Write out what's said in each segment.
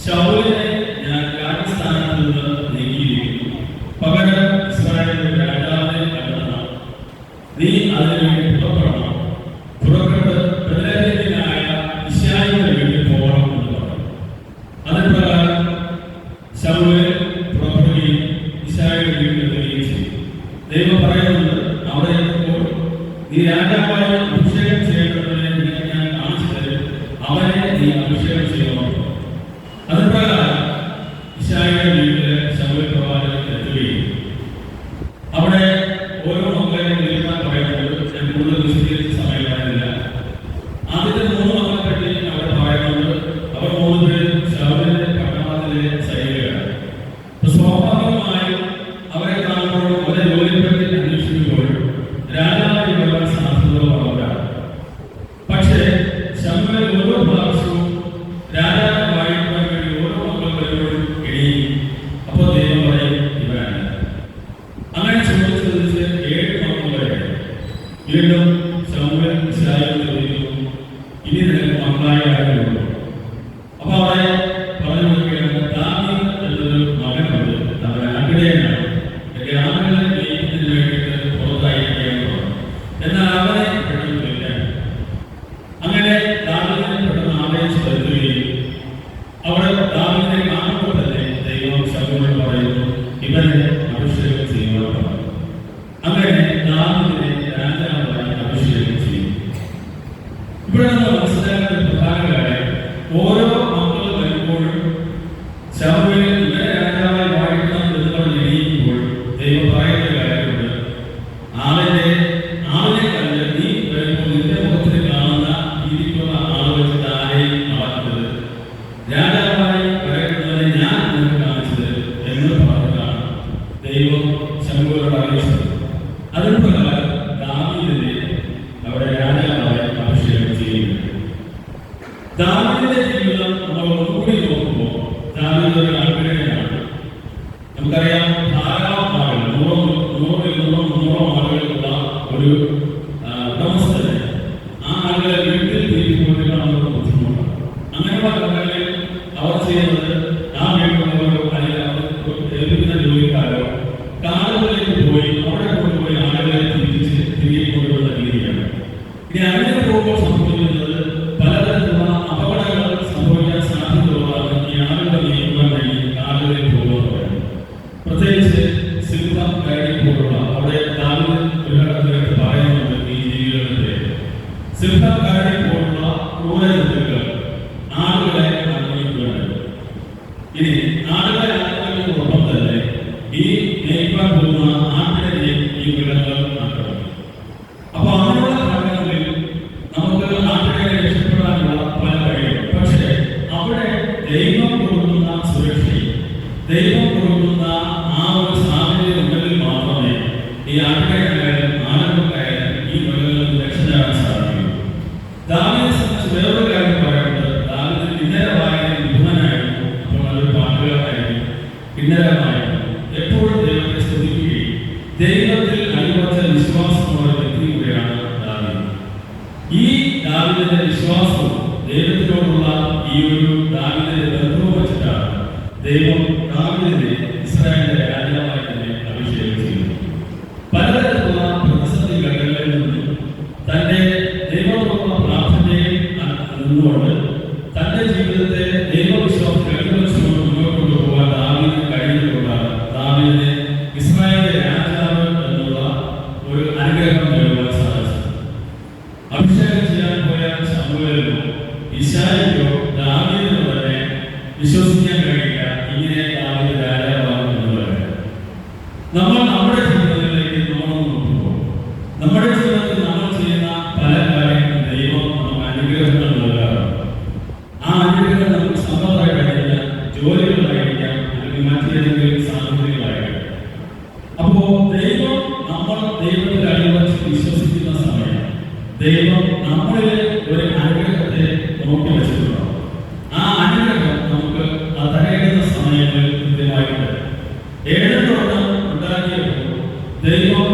ശൗലിനെ ഞാൻ രാജസ്ഥാനത്ത് നിന്ന് നീക്കിയിരിക്കുന്നു, പകരം ഇസ്രായേലിന്റെ രാജാവിനെ കണ്ടെത്തണം. നീ അതിനുവേണ്ടി പുറപ്പെടണം. പുറപ്പെട്ട് ബെത്ലഹേമിലായ യിശ്ശായിയുടെ വീട്ടിൽ പോകണം എന്ന് പറഞ്ഞു. അതിന് പ്രകാരം ശൗല് പുറപ്പെടുകയും യിശ്ശായിയുടെ വീട്ടിലെത്തുകയും ചെയ്തു. ദൈവം പറയുന്നത്, അവിടെ എത്തുമ്പോൾ നീ രാജാവായി അഭിഷേകം ചെയ്യേണ്ടതിനെ ഞാൻ കാണിച്ചു തരും, അവനെ നീ അഭിഷേകം ചെയ്യണം. അതിന് പ്രകാരം യിശ്ശായിയുടെ വീട്ടിലെ ശൗല് പ്രവാചകൻ എത്തുകയും അവിടെ ഓരോ മക്കളെയും നിൽക്കാൻ പറയുന്നത് ഞാൻ കൂടുതൽ വിശദീകരിച്ച സമയമായിരുന്നില്ല. ആദ്യത്തെ 3 മക്കളെ പറ്റി അവിടെ പറയുന്നത് അവർ 3 പേരും ശൗലിന്റെ പട്ടണത്തിലെ സൈനികരാണ്. സ്വാഭാവികമായും അവരെ കാണുമ്പോൾ അവരെ ജോലിയെപ്പറ്റി അന്വേഷിക്കുമ്പോൾ രാജാവായി വരാൻ സാധ്യതകളുള്ളവരാണ്. പക്ഷേ ശമൂവേൽ ഓരോ പ്രാവശ്യവും രാജാവായിരിക്കാൻ വേണ്ടി ഓരോ മക്കൾ വരുമ്പോഴും ഇടിയും. അപ്പോൾ ദൈവം പറയും, ഇവരാണ്. അങ്ങനെ ചോദിച്ച് 7 മക്കൾ വരെ വീണ്ടും ശമൂവേൽ യിശ്ശായിയോട് ചോദിക്കുന്നു, ഇനി നിനക്ക് മക്കളായ ആരുള്ളൂ? അപ്പൊ അവിടെ പറഞ്ഞു കൊടുക്കുകയാണ്, ദാവീദ് എന്നൊരു മകനുണ്ട്, അവൻ ആഗ്രഹനാണ്, എന്റെ ആളുകളെ ജയിക്കുന്നതിന് വേണ്ടിയിട്ട് പുറത്തായിരിക്കുകയാണ്. എന്നാൽ അവനെ പെട്ടെന്ന് വിളിക്കാൻ. അങ്ങനെ ദാവീദിനെ പെട്ടെന്ന് ആവേശം വരുത്തുകയും അവിടെ ദാവീദിനെ കാണുമ്പോൾ തന്നെ ദൈവം ശമൂവേലിനോട് പറയുന്നു, ഇവനെ അഭിഷേകം ചെയ്യുവാൻ പറഞ്ഞു. അങ്ങനെ ദാവീദിനെ രാജാവായി അഭിഷേകം ചെയ്യും. ഇവിടെ നമ്മൾ മനസ്സിലാക്കുന്ന ഒരു പ്രധാന കാര്യം, ഓരോ മക്കൾ വരുമ്പോഴും ശമൂവേൽ ഇവരെ രാജാവായി വാഴിക്കണം എന്ന് പറഞ്ഞ് എണീക്കുമ്പോൾ ദൈവം പറയുന്ന കാര്യമുണ്ട്, ആളിനെ കണ്ട് നീ വരുമ്പോൾ നിന്റെ മുഖത്തിൽ കാണുന്ന ഇരിക്കുന്ന ആൾ വെച്ചിട്ട് ആരെയും നടക്കുന്നത്, രാജാവായി വരേണ്ടതിനെ ഞാൻ നിനക്ക് കാണിച്ചത് എന്ന് പറഞ്ഞതാണ് ദൈവം ശമൂവേലിനോട് അറിയിച്ചത്. അതിന് പ്രകാരം ദാവീദിനെ അവിടെ രാജാവായി അഭിഷേകം ചെയ്യുന്നു. ദാവീദിന്റെ ജീവിതം നമ്മൾ ഒന്നുകൂടി നോക്കുമ്പോൾ ദാവീദ് ഒരു ആഗ്രഹനാണ്. നമുക്കറിയാം, ധാരാളം ആളുകൾ 100-200 ആളുകളുള്ള ഒരു ഉടമസ്ഥന് ആ ആളുകളെ വീട്ടിൽ തിരിച്ചുകൊണ്ടിരിക്കാൻ നമുക്ക് ബുദ്ധിമുട്ടാണ്. അങ്ങനെയുള്ള ഘട്ടങ്ങളിൽ അവർ ചെയ്യുന്നത് ആ വീട്ടിലുള്ളവരോ അല്ലെങ്കിൽ അവർ ഏൽപ്പിക്കുന്ന ജോലിക്കാരോ കാടുകളിലേക്ക് പോയി അവിടെ കൊണ്ടുപോയി ആളുകളെ തിരികെ കൊണ്ടുവരുന്ന രീതിയാണ്. ഇനി അങ്ങനെ പോകുമ്പോൾ സംഭവിക്കുന്നത് പലതരത്തിലുള്ള അപകടങ്ങൾ സംഭവിക്കാൻ സാധ്യതയുള്ളതാണ്. ഈ ആളുകളെ നീക്കുവാൻ വേണ്ടി കാടുകളിൽ പോകുക പറയുന്നത്, പ്രത്യേകിച്ച് സിംഹം കയറി പോലുള്ള അവിടെ ദാവീദ് ഒരു ഘട്ടത്തിലേക്ക് പറയുന്നുണ്ട്, ഈ ജീവികളുടെ സിംഹം കയറി പോലുള്ള ക്രൂരജന്തുക്കൾ ആളുകളെ ആക്രമിക്കുകയാണ്. ഇനി ആളുകളെ ആക്രമിക്കുന്നതോടൊപ്പം തന്നെ ഈ നീക്കാൻ പോകുന്ന ആട്ടിനെ ഈ മൃഗങ്ങൾ ആക്രമിക്കും. അപ്പൊ അങ്ങനെയുള്ള ഘട്ടങ്ങളിൽ നമുക്ക് ആട്ടിനെ രക്ഷപ്പെടാനുള്ള പല കഴിയും. പക്ഷേ അവിടെ ദൈവം കൊടുക്കുന്ന സുരക്ഷയും ദൈവം കൊടുക്കുന്ന ആ ഒരു സാഹചര്യം ഉണ്ടെങ്കിൽ മാത്രമേ ഈ ആട്ടിനെയായാലും ആളുകൾക്കായാലും ഈ മൃഗങ്ങളിൽ രക്ഷ നേടാൻ സാധിക്കൂ. ദാവീദിനെ സംബന്ധിച്ച് വേറൊരു കാര്യം പറയുന്നത്, ദാവീദ് കിന്നരമായ വിധുവനായിരുന്നു. അപ്പോൾ നല്ലൊരു പാട്ടുകാരനായിരുന്നു, കിന്നരമായിരുന്നു. എപ്പോഴും ദൈവത്തെ സ്തുതിക്കുകയും ദൈവത്തിൽ അടിയുറച്ച വിശ്വാസമുള്ള വ്യക്തി കൂടെയാണ് ദാവീദ്. ഈ ദാവീദിന്റെ വിശ്വാസവും ദൈവത്തിനോടുള്ള ഈ ഒരു ദാവീദിന്റെ ബന്ധവും വെച്ചിട്ടാണ് ദൈവം ദാവീദിനെ ഇസ്രായേലിന്റെ രാജാവായി തന്നെ അഭിഷേകം ചെയ്യുന്നു. പലതരത്തിലുള്ള പ്രതിസന്ധി ഘട്ടങ്ങളിൽ നിന്ന് തന്റെ ദൈവത്തോടുള്ള പ്രാർത്ഥനയിൽ നിന്നുകൊണ്ട് തന്റെ ജീവിതത്തെ ദൈവവിശ്വാസത്തിൽ അടിവച്ചുകൊണ്ട് മുന്നോട്ട് കൊണ്ടുപോകാൻ ദാവീദിന് കഴിയുന്നതുകൊണ്ടാണ് ദാവീദിനെ ഇസ്രായേലിന്റെ രാജാവ് എന്നുള്ള ഒരു അനുഗ്രഹം നേടുവാൻ സാധിച്ചത്. അഭിഷേകം ചെയ്യാൻ പോയ ശമൂവേലിനോ യിശ്ശായിക്കോ ദാവീദിനോ തന്നെ വിശ്വസിക്കാൻ കഴിയില്ല ഇങ്ങനെ ദാവീദ് രാജാവാകും എന്നുള്ളത്. നമ്മൾ നമ്മുടെ ജീവിതത്തിലേക്ക് നോക്കുമ്പോൾ നമ്മുടെ ജീവിതത്തിൽ നമ്മൾ ചെയ്യുന്ന പല കാര്യങ്ങളും ദൈവം നമുക്ക് അനുഗ്രഹങ്ങൾ നൽകാറുണ്ട്. ആ അനുഗ്രഹം നമുക്ക് സമ്പത്തായിട്ടായിരിക്കാം, ജോലികളായിരിക്കാം, അല്ലെങ്കിൽ മറ്റേതെങ്കിലും സാമ്പത്തികളായിരിക്കാം. അപ്പോ ദൈവം നമ്മൾ ദൈവത്തിൽ അടിയുറച്ച് വിശ്വസിക്കുന്ന സമയം ദൈവം നമ്മളിലെ ഒരു അനുഗ്രഹത്തെ നോക്കി വെച്ചിട്ടുണ്ടാവും. ആ അനുഗ്രഹം നമുക്ക് തടയുന്ന സമയങ്ങളിൽ കൃത്യമായിട്ട് ഏഴെണ്ണോട്ടം ഉണ്ടാക്കിയപ്പോൾ ദൈവം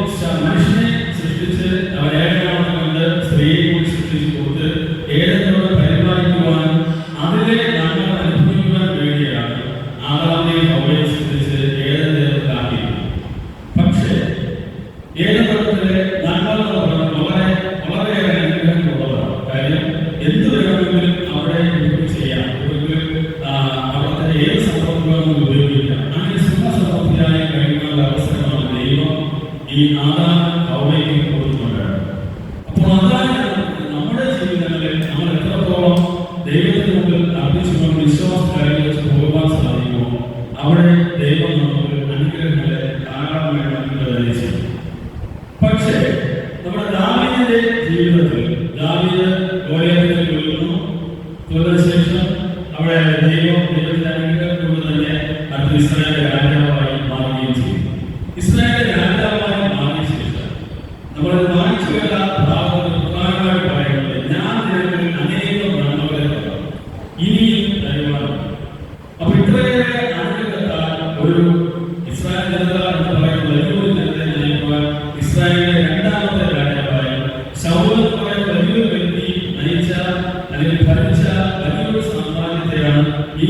മനുഷ്യനെ സൃഷ്ടിച്ച് അവർ ഏഴെണ്ണോട്ടം കൊണ്ട് സ്ത്രീയെ കൂടി സൃഷ്ടിച്ചു കൊടുത്ത് ഏഴെണ്ണോടെ പരിപാലിക്കുവാൻ അതിലെ നമ്മൾ അനുഭവിക്കുവാൻ വേണ്ടിയാണ് ഈ ആദാം ഹവ്വയ്ക്കും കൊടുത്തിട്ടുണ്ടായിരുന്നു. അപ്പോൾ അതാണ് നമ്മുടെ ജീവിതങ്ങളിൽ നമ്മൾ എത്രത്തോളം ദൈവത്തിന് മുമ്പിൽ അർപ്പിച്ചുകൊണ്ട് വിശ്വാസത്തിൽ വെച്ച് പോകുവാൻ സാധിക്കുമോ അവിടെ ദൈവം നമുക്ക് അനുഗ്രഹങ്ങളെ ധാരാളമായി നൽകുന്നത്. പക്ഷേ നമ്മുടെ ദാവീദിന്റെ ജീവിതത്തിൽ ദാവീദ് ഗോലിയാത്തിനെ കൊല്ലുന്നു. കൊന്നതിനുശേഷം അവിടെ ദൈവത്തിന്റെ അനുഗ്രഹം കൊണ്ട് തന്നെ അടുത്ത ഇസ്രായേലിന്റെ രാജാവായി മാറുകയും ചെയ്തു. ഇസ്രായേലിന്റെ രാജാവായി മാറിയ ശേഷം നമ്മൾ വായിച്ചു കേട്ട ഭാഗത്ത് പ്രധാനമായി പറയുന്നത് ഞാൻ നിനക്ക് അനേകം നന്മകളെ തരാം, ഇനിയും തരുവാനും. അപ്പൊ ഇത്രയേറെ അനുഗ്രഹത്താൽ ഒരു ഇസ്രായേൽ ജനത എന്ന് പറയുന്ന വലിയൊരു ജനതയെ നയിക്കുവാൻ ഇസ്രായേലിന്റെ രണ്ടാമത്തെ രാജാവായി ശൗൽ എന്ന് പറയുന്ന വലിയൊരു വ്യക്തി നയിച്ച അല്ലെങ്കിൽ ഭരിച്ച വലിയൊരു സാമ്രാജ്യത്തെയാണ് ഈ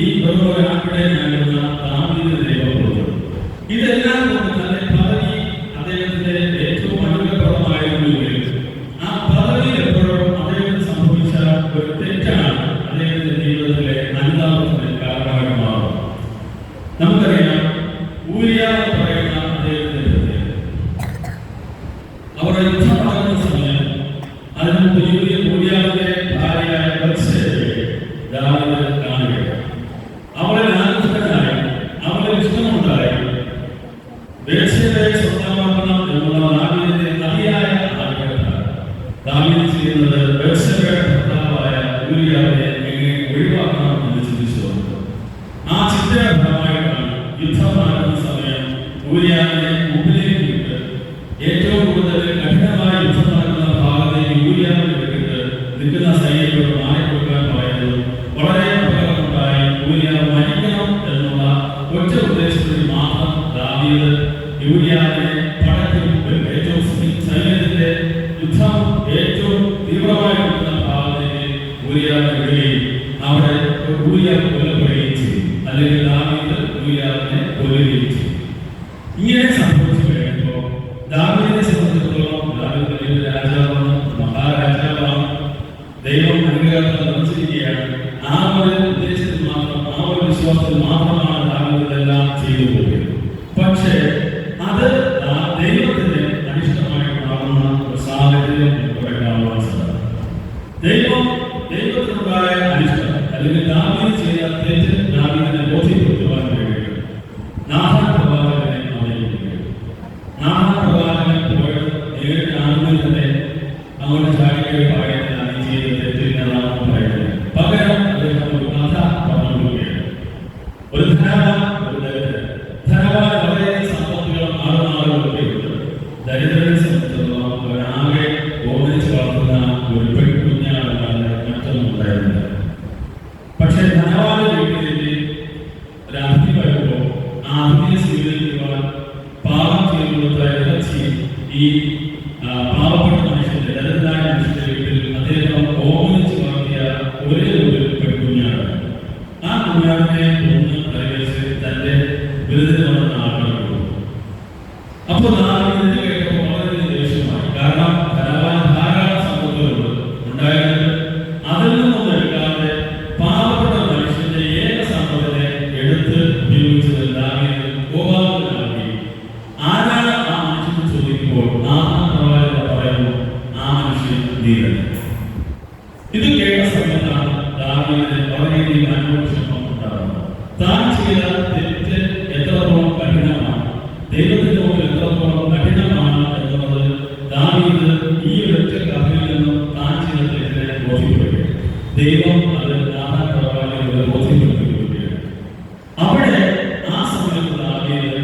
ആക്കിടെ നൽകുന്ന ദാവീദിന് ദൈവം കൊടുത്തത്. ഇതെല്ലാം കൊണ്ട് തന്നെ പദവി അദ്ദേഹത്തിന്റെ ഏറ്റവും അനുഗ്രഹപ്രദമായിരുന്നുവെങ്കിൽ ആ പദവിയിൽ എപ്പോഴും അദ്ദേഹത്തിന് സംഭവിച്ച ഒരു തെറ്റാണ് അദ്ദേഹത്തിന്റെ ജീവിതത്തിലെ അനുതാപത്തിന് കാരണമായി മാറുന്നത്. നമുക്കറിയാം ഊരിയ എന്ന് പറയുന്ന അദ്ദേഹത്തിന്റെ അവർ യുദ്ധം നടക്കുന്ന സമയം അതിന് ഊരിയാവിന്റെ ഭാര്യയായ ബത്ശേബയെ ദാവീദ് കാണുകയാണ്. അവളെ നാഗരികനായി അവളെ ഇഷ്ടമുണ്ടായി ബത്ശേബയെ സ്വന്തമാക്കണം എന്നുള്ള ദാവീദിന്റെ അതിയായ ആഗ്രഹമാണ്. ദാവീദ് ചെയ്യുന്നത് ബത്ശേബയുടെ ഭർത്താവായ ഊരിയാവിനെ എങ്ങനെ ഒഴിവാക്കണം എന്ന് ചിന്തിച്ചുകൊണ്ട് ആ ചിന്തയുടെ ഫലമായിട്ടാണ് യുദ്ധം നടക്കുന്ന സമയം ഊരിയാവിനെ മുമ്പിലേക്ക് വിട്ട് ഏറ്റവും കൂടുതൽ കഠിനമായ യുദ്ധം നടക്കുന്ന ഭാഗത്തേക്ക് ഊരിയാവിനെ വിട്ടിട്ട് നിൽക്കുന്ന സൈനികരോട് മാറിക്കൊടുക്കാൻ പറയുന്നത് വളരെ അപകടമുണ്ടായി ഊരിയാവ് മരിക്കണം എന്നുള്ള ഒറ്റ ഉദ്ദേശത്തിൽ മാത്രം ദാവീദ് ഊരിയാവിനെ പടത്തിൽ ഏറ്റവും സൈന്യത്തിന്റെ യുദ്ധം ഏറ്റവും തീവ്രമായി നിൽക്കുന്ന ഭാഗത്തേക്ക് ഊരിയാവിനെ വിടുകയും അവിടെ ഊരിയാവ് കൊല്ലപ്പെടുകയും ചെയ്യും, അല്ലെങ്കിൽ ദാവീദ് ഊരിയാവിനെ കൊല്ലുകയും ചെയ്യും. ഇങ്ങനെ സംഭവിച്ചു കഴിയുമ്പോൾ ദാവീദിനെ സംബന്ധിച്ചിടത്തോളം ദാവീദ് വലിയ രാജാവാണ്, മഹാരാജാവാണ്, ദൈവം അനുഗ്രഹത്തിൽ നിർമ്മിച്ചിരിക്കുകയാണ്. ആ ഒരു ഉദ്ദേശത്തിൽ മാത്രം ആ ഒരു വിശ്വാസത്തിൽ മാത്രമാണ് ദാവീദ് ഇതെല്ലാം ചെയ്തു പോകുന്നത്. പക്ഷേ അത് ദൈവത്തിന് അനിഷ്ടമായി മാറുന്ന ഒരു സാഹചര്യം ഇവിടെ കാണുവാൻ സാധിക്കും. ദൈവത്തിനുണ്ടായ അനിഷ്ടം അല്ലെങ്കിൽ ദാവീദ് ചെയ്ത തെറ്റ് ദാവീദിനെ ബോധ്യപ്പെടുത്തുവാൻ കഴിയും. നാഥാൻ പ്രവാചകനെ അവതരിപ്പിക്കുകയും നാഥാൻ പ്രവാചകൻ പോയത് നേരിട്ട് ആദ്യം തന്നെ അങ്ങോട്ട് ചാടിക്കുകയും പറയുന്നില്ല നീ ചെയ്ത തെറ്റ് എന്നാണ് പറയുന്നത്. പകരം അദ്ദേഹം ഒരു കഥ പറഞ്ഞു കൊടുക്കുകയാണ്. ഒരു ധനവാൻ ഒരു ദരിദ്രൻ. ധനവാൻ വളരെയധികം സമ്പത്തുകളും ആളുകളൊക്കെ ഉണ്ട്. ദരിദ്രനെ സംബന്ധിച്ചിടത്തോളം അവരാകെ ഓടിച്ച് വളർത്തുന്ന ഒരു പെൺകുഞ്ഞാണെന്നാണ് മറ്റൊന്നും ഉണ്ടായിരുന്നില്ല. പക്ഷെ ധനവാന്റെ വീട്ടിലേക്ക് ഒരു അതിഥി വരുമ്പോൾ ആ അതിഥിയെ സ്വീകരിക്കുവാൻ പാപം ചെയ്തു കൊടുത്ത ഇറച്ചി ഈ പാവപ്പെട്ട മനുഷ്യന്റെ ദരിദ്രനായ മനുഷ്യന്റെ വീട്ടിൽ അദ്ദേഹം ഓമനിച്ച് വളർത്തിയ ഒരേ ഒരു പെൺകുഞ്ഞാണ്. ആ കുഞ്ഞാടിനെ ഒന്ന് പരിഗണിച്ച് തന്റെ വിരുദ്ധന് വന്ന ആളുകൾ കൊടുത്തു. അപ്പോൾ നാളെ കേട്ടപ്പോൾ വളരെ ദേഷ്യമായി. കാരണം ധനവാൻ ധാരാളം സമ്പത്തുകളുണ്ട് ഉണ്ടായിരുന്നത്. അതിൽ നിന്നും എടുക്കാതെ പാവപ്പെട്ട മനുഷ്യന്റെ ഏക സമ്പത്തിനെ എടുത്ത് ഉപയോഗിച്ചത് ദാവീദ് കോപാകുലനാക്കി. ആരാണ് ആ മനുഷ്യൻ ചോദിക്കുമ്പോൾ നാഥാൻ പ്രവാചകൻ പറയുന്നു ആ മനുഷ്യൻ നീ തന്നെ. ഇത് കേട്ട സമയത്താണ് ദാവീദിന് വളരെയധികം അനുഭവക്ഷമം ഉണ്ടാകുന്നത്. താൻ ചെയ്ത തെറ്റ് എത്രത്തോളം കഠിനമാണ്, ദൈവത്തിന്റെ മുമ്പിൽ എത്രത്തോളം കഠിനമാണ് എന്നുള്ളത് ദാവീദ് ഈ ഒരൊറ്റ കഥയിൽ നിന്നും താൻ ചെയ്ത തെറ്റിനെ ബോധ്യപ്പെടുകയാണ്. ദൈവം അത് നാഥാൻ പ്രവാചകനെ ബോധ്യപ്പെടുത്തിയിരിക്കുകയാണ്. അവിടെ ആ സമയത്ത് ദാവീദ്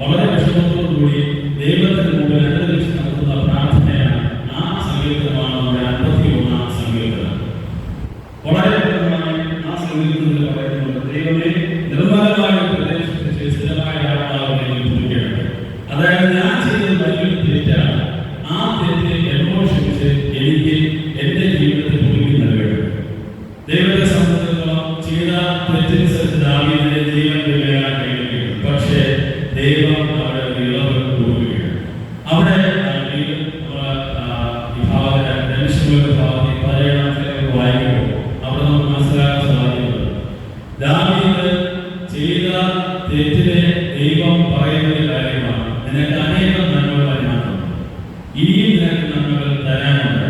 വളരെ വിഷമത്തോടുകൂടി ദൈവത്തിന് മുമ്പിൽ അന്തരീക്ഷം നടത്തുന്ന പ്രാർത്ഥനയാണ്. ആ സങ്കീർത്തനമാണ് നമ്മുടെ 51-ാം സങ്കീർത്തനം. വളരെ പ്രധാനമായി ആ സങ്കീർത്തനത്തിൽ പറയുന്നത് ദൈവമേ നിർമ്മലമായ പ്രദേശത്ത് സ്ഥിരമായ ആത്മാവിനെ പുതുക്കണം. അതായത് ഞാൻ ചെയ്തത് വലിയൊരു തെറ്റാണ്. ആ തെറ്റ് എന്നോട് ക്ഷമിച്ച് എനിക്ക് എന്റെ ജീവിതത്തിൽ പുതുക്കി നൽകണം. ദൈവത്തെ സംബന്ധിച്ചിടത്തോളം ചെയ്ത തെറ്റനുസരിച്ച് ദാവീദിന്റെ ജീവൻ വിലയാൻ കഴിയും. പക്ഷേ ദൈവം അവിടെ ഇളവ് കൊടുക്കുകയാണ്. അവിടെ വായിക്കുമ്പോൾ അവിടെ നമുക്ക് മനസ്സിലാക്കാൻ സാധിക്കുന്നത് ദാവീദ് ചെയ്ത തെറ്റിനെ ദൈവം പറയുന്ന കാര്യമാണ്. നിനക്ക് അനേകം നന്മകളെ ഞാൻ ഇനിയും നിനക്ക് നന്മകൾ തരാനുണ്ട്.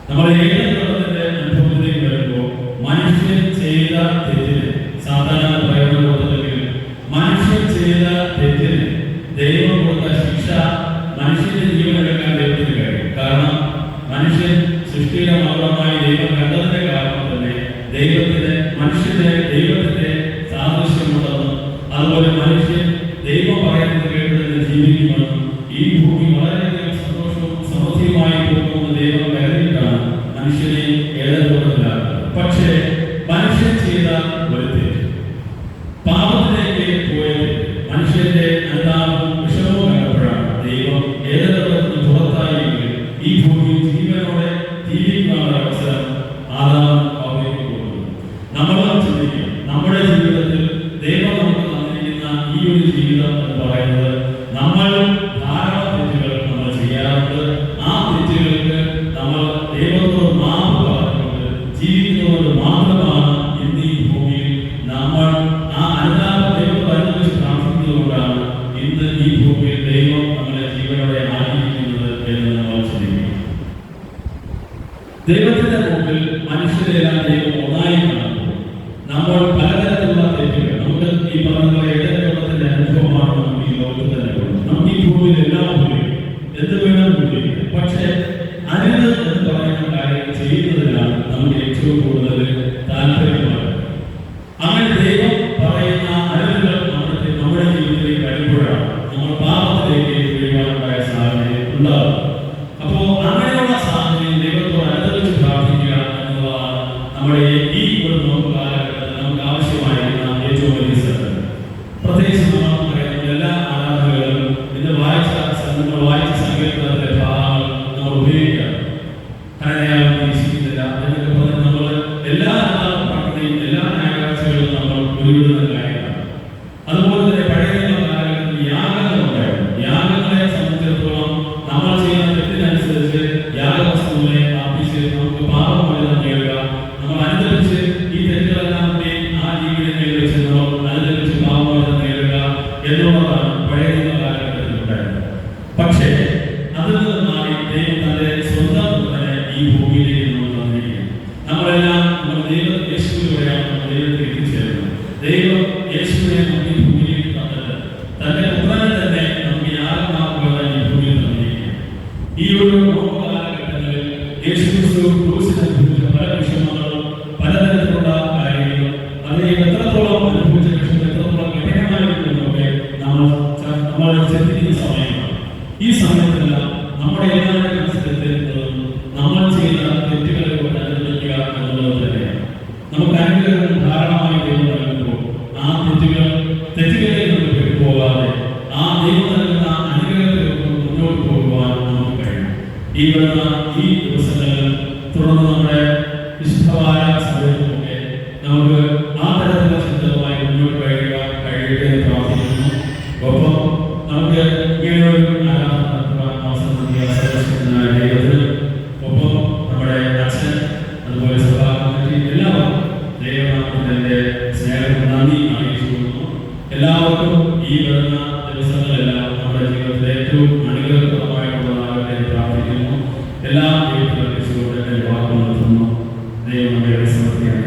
നമ്മൾ ഏകത്വത്തിന്റെ അനുഭവത്തിലേക്ക് വരുമ്പോൾ മനുഷ്യൻ ചെയ്ത തെറ്റിന് സാധാരണ പ്രയോജനപ്പെടുത്തുന്നെങ്കിൽ മനുഷ്യൻ ചെയ്ത തെറ്റിന് ദൈവം കൊടുത്ത ശിക്ഷ മനുഷ്യന്റെ ജീവനെടുക്കാൻ ദൈവത്തിന് കഴിയും. കാരണം മനുഷ്യൻ സൃഷ്ടിയുടെ മാത്രമായി ദൈവം കണ്ടതിന്റെ കാരണം തന്നെ ദൈവത്തിന്റെ സാദൃശ്യമുണ്ടെന്നും അതുപോലെ മനുഷ്യൻ ദൈവം പറയുന്നത് കേട്ടതിന് ജീവിക്കുമെന്നും ഈ ഭൂമി വളരെയധികം സന്തോഷവും സമൃദ്ധിയുമായി പോകുമെന്ന് ദൈവം കരുതിയിട്ടാണ് മനുഷ്യനെ ഏകത്വത്തിലാക്കുന്നത്. പക്ഷേ മനുഷ്യൻ ചെയ്ത ഒരു തെറ്റ്, പാപത്തിലേക്ക് പോയത്, മനുഷ്യന്റെ അനുതാപവും വിഷമവും കണ്ടപ്പോഴാണ് ദൈവം ഏകത്വത്തിന് പുറത്തായെങ്കിൽ ഈ ഭൂമിയിൽ ജീവനോടെ ജീവിക്കാനുള്ള അവസരം ആദാം ഹവ്വയ്ക്ക് കൊടുക്കുന്നു. നമ്മളും ചിന്തിക്കും, നമ്മുടെ ജീവിതത്തിൽ ദൈവം നമുക്ക് തന്നിരിക്കുന്ന ഈ ഒരു ജീവിതം എന്ന് പറയുന്നത് നമ്മൾ ധാരാളം തെറ്റുകൾ നമ്മൾ ചെയ്യാറുണ്ട്. ആ തെറ്റുകൾക്ക് നമ്മൾ ദൈവത്തോട് മാപ്പ് പറഞ്ഞുകൊണ്ട് ജീവിക്കുന്നതുകൊണ്ട് മാത്രമാണ് ഇന്ന് ഈ ഭൂമിയിൽ നമ്മൾ ആ അനുതാപം ദൈവത്തോട് അനുഭവിച്ച് പ്രാർത്ഥിക്കുന്നതുകൊണ്ടാണ് ഇന്ന് ഈ ഭൂമിയിൽ ദൈവം നമ്മളെ ജീവനോടെ ആയിരിക്കുന്നത് എന്ന് നമ്മൾ ചിന്തിക്കും. ദൈവത്തിന്റെ മുമ്പിൽ മനുഷ്യരെല്ലാം ദൈവം ഒന്നായി കാണുമ്പോൾ നമ്മൾ പലതരത്തിലുള്ള തെറ്റുകൾ, നമുക്ക് ഈ പറഞ്ഞ ഇടതുള്ളത്തിന്റെ അനുഭവമാണ് നമുക്ക് ഈ ലോകത്തിൽ തന്നെ ഉള്ളത്. നമുക്ക് ഈ ഭൂമിയിൽ എല്ലാം ഉപയോഗിക്കും, എന്ത് വേണം ഉപയോഗിക്കാം. പക്ഷേ അരുത് എന്ന് പറയുന്ന കാര്യങ്ങൾ ചെയ്യുന്നതിലാണ് നമുക്ക് ഏറ്റവും കൂടുതൽ താല്പര്യമാണ്. അങ്ങനെ ദൈവം പറയുന്ന അരുതുകൾ നമ്മുടെ ജീവിതത്തിലേക്ക് വരുമ്പോഴാണ് നമ്മൾ പാപത്തിലേക്ക് വീഴുവാനുണ്ടായ സാഹചര്യം ഉണ്ടാകും. അപ്പോ അങ്ങനെയുള്ള സാഹചര്യം ദൈവത്തോട് അനുദപിച്ച് പ്രാർത്ഥിക്കുക എന്നുള്ളതാണ് നമ്മുടെ ഈ ഒരു നോമ്പ് കാലഘട്ടത്തിൽ നമുക്ക് ആവശ്യമായിരുന്ന ഏറ്റവും വലിയ ശ്രദ്ധ. പ്രത്യേകിച്ച് നമ്മൾ പറയുന്ന എല്ലാ ആരാധനകളും ഇന്ന് വായിച്ച സങ്കീർത്തനത്തിലെ ഭാഗങ്ങൾ നമ്മൾ ഉപയോഗിക്കാം. കരയാൻ ഉദ്ദേശിക്കുന്നില്ല എന്നൊക്കെ പറഞ്ഞ് നമ്മൾ എല്ലാ പ്രാർത്ഥനയും എല്ലാ ഞായറാഴ്ചകളും നമ്മൾ ഉരുവിടുന്ന കാര്യമാണ്. അതുപോലെ തന്നെ പഴയ കാലഘട്ടത്തിൽ യാഗങ്ങൾ ഉണ്ടായിരുന്നു. യാഗങ്ങളെ സംബന്ധിച്ചിടത്തോളം നമ്മൾ ചെയ്യുന്ന തെറ്റിനനുസരിച്ച് യാഗവസ്തുവിനെ അർപ്പിച്ച് നമുക്ക് പാപമോചനം നേടുക, നമ്മൾ അനുദപിച്ച് ഈ തെറ്റുകളെല്ലാം കൂടി ആ ജീവിതത്തിൽ വെച്ച് നമ്മൾ അനുദപിച്ച് പാപമോചനം നേടുക എന്നുള്ളതാണ് പഴയ കാലഘട്ടത്തിൽ ഉണ്ടായിരുന്നത്. പക്ഷേ അതിൽ നിന്ന് മാറി ദൈവം തന്റെ സ്വന്തം പുത്രനെ ഈ ഭൂമിയിലേക്ക് നമ്മൾ തന്നിരിക്കുന്നു. നമ്മളെല്ലാം നമ്മൾ യേശുവിലൂടെയാണ് നമ്മൾ ദൈവത്തിൽ എത്തിച്ചേരുന്നത്. ദൈവം യേശുവിനെ നമുക്ക് ഈ ഭൂമിയിലേക്ക് തന്നത് തന്റെ പുത്രനെ തന്നെ നമുക്ക് യാഗമാക്കുവാൻ ഈ ഭൂമിയിൽ തന്നിരിക്കുന്നു. ഈ ഒരു കാലഘട്ടങ്ങളിൽ യേശുക്രിസ്തു ക്രൂശിൽ അനുഭവിച്ച പല വിഷമങ്ങളും പലതരത്തിലുള്ള കാര്യങ്ങളും അത് എത്രത്തോളം അനുഭവിച്ച വിഷമം എത്രത്തോളം കഠിനമായിട്ടുള്ളതൊക്കെ നമ്മൾ ചിന്തിക്കുന്ന സമയമാണ്. ഈ സമയത്തെല്ലാം നമ്മുടെ എല്ലാവരുടെ മനസ്സിലെത്തുന്നതും നമ്മൾ ചെയ്ത തെറ്റുകളെ കൊണ്ട് അനുഭവിക്കുക എന്നുള്ളത് തന്നെയാണ്. നമുക്ക് അനുഗ്രഹങ്ങൾ ധാരാളമായി ദൈവം നൽകുമ്പോൾ ആ തെറ്റുകളെ നമുക്ക് പെട്ടുപോകാതെ ആ ദൈവം നൽകുന്ന അനുഗ്രഹത്തിൽ മുന്നോട്ട് പോകുവാൻ നമുക്ക് കഴിയും. ഈ വരുന്ന ഈ ദിവസങ്ങളിൽ തുടർന്ന് നമ്മുടെ വിശുദ്ധമായ സമയത്തുമൊക്കെ നമുക്ക് ആ തരത്തിലുള്ള ചിന്തമായി മുന്നോട്ട് കഴിയട്ടെ എന്ന് പ്രാർത്ഥിക്കുന്നു. ഒപ്പം നമുക്ക് ഇങ്ങനെയൊരു ആരാധന നടത്തുവാൻ അവസരം നൽകിയ സർവശക്തനായ ദൈവത്തിന് ഒപ്പം നമ്മുടെ അച്ഛൻ അതുപോലെ സഭാ കമ്മിറ്റി എല്ലാവർക്കും ദൈവനാമത്തിന്റെ സ്നേഹം നന്ദി അറിയിച്ചുകൊള്ളുന്നു. എല്ലാവർക്കും ഈ വരുന്ന ദിവസങ്ങളെല്ലാം നമ്മുടെ ജീവിതത്തിൽ ഏറ്റവും അനുഗ്രഹപ്രദമായിട്ടുള്ളതാകട്ടെ എന്ന് പ്രാർത്ഥിക്കുന്നു. എല്ലാ ദൈവത്തിലും വിളിച്ചുകൊണ്ട് വാക്കുകൾ നിർത്തുന്നു. ദൈവം നമ്മുടെ സമൃദ്ധിയായി